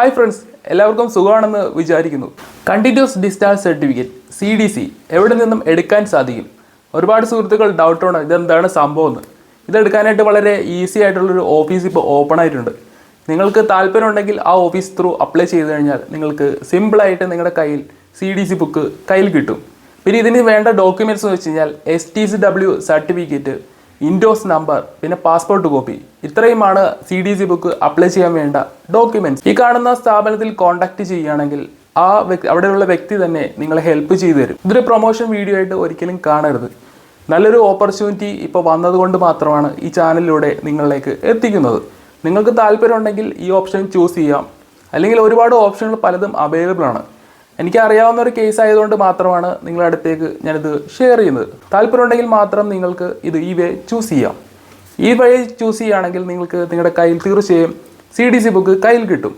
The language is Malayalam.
ഹായ് ഫ്രണ്ട്സ്, എല്ലാവർക്കും സുഖമാണെന്ന് വിചാരിക്കുന്നു. കണ്ടിന്യൂസ് ഡിസ്ചാർജ് സർട്ടിഫിക്കറ്റ് CDC എവിടെ നിന്നും എടുക്കാൻ സാധിക്കും? ഒരുപാട് സുഹൃത്തുക്കൾ ഡൗട്ടാണ് ഇതെന്താണ് സംഭവം എന്ന്. ഇതെടുക്കാനായിട്ട് വളരെ ഈസി ആയിട്ടുള്ളൊരു ഓഫീസ് ഇപ്പോൾ ഓപ്പൺ ആയിട്ടുണ്ട്. നിങ്ങൾക്ക് താല്പര്യം ഉണ്ടെങ്കിൽ ആ ഓഫീസ് ത്രൂ അപ്ലൈ ചെയ്ത് കഴിഞ്ഞാൽ നിങ്ങൾക്ക് സിമ്പിളായിട്ട് നിങ്ങളുടെ കയ്യിൽ CDC ബുക്ക് കയ്യിൽ കിട്ടും. പിന്നെ ഇതിന് വേണ്ട ഡോക്യുമെൻറ്റ്സ് എന്ന് വെച്ച് കഴിഞ്ഞാൽ STCW സർട്ടിഫിക്കറ്റ്, ഇൻഡോസ് നമ്പർ, പിന്നെ പാസ്പോർട്ട് കോപ്പി. ഇത്രയുമാണ് CDC ബുക്ക് അപ്ലൈ ചെയ്യാൻ വേണ്ട ഡോക്യുമെൻറ്റ്സ്. ഈ കാണുന്ന സ്ഥാപനത്തിൽ കോൺടാക്ട് ചെയ്യുകയാണെങ്കിൽ അവിടെയുള്ള വ്യക്തി തന്നെ നിങ്ങളെ ഹെൽപ്പ് ചെയ്തു തരും. ഇതൊരു പ്രൊമോഷൻ വീഡിയോ ആയിട്ട് ഒരിക്കലും കാണരുത്. നല്ലൊരു ഓപ്പർച്യൂണിറ്റി ഇപ്പോൾ വന്നതുകൊണ്ട് മാത്രമാണ് ഈ ചാനലിലൂടെ നിങ്ങളിലേക്ക് എത്തിക്കുന്നത്. നിങ്ങൾക്ക് താല്പര്യമുണ്ടെങ്കിൽ ഈ ഓപ്ഷൻ ചൂസ് ചെയ്യാം. അല്ലെങ്കിൽ ഒരുപാട് ഓപ്ഷനുകൾ പലതും അവൈലബിൾ ആണ്. എനിക്ക് അറിയാവുന്ന ഒരു കേസ് ആയതുകൊണ്ട് മാത്രമാണ് നിങ്ങളുടെ അടുത്തേക്ക് ഞാനിത് ഷെയർ ചെയ്യുന്നത്. താല്പര്യമുണ്ടെങ്കിൽ മാത്രം നിങ്ങൾക്ക് ഈ വേ ചൂസ് ചെയ്യാം. ഈ വഴി ചൂസ് ചെയ്യുകയാണെങ്കിൽ നിങ്ങൾക്ക് നിങ്ങളുടെ കയ്യിൽ തീർച്ചയായും CDC ബുക്ക് കയ്യിൽ കിട്ടും.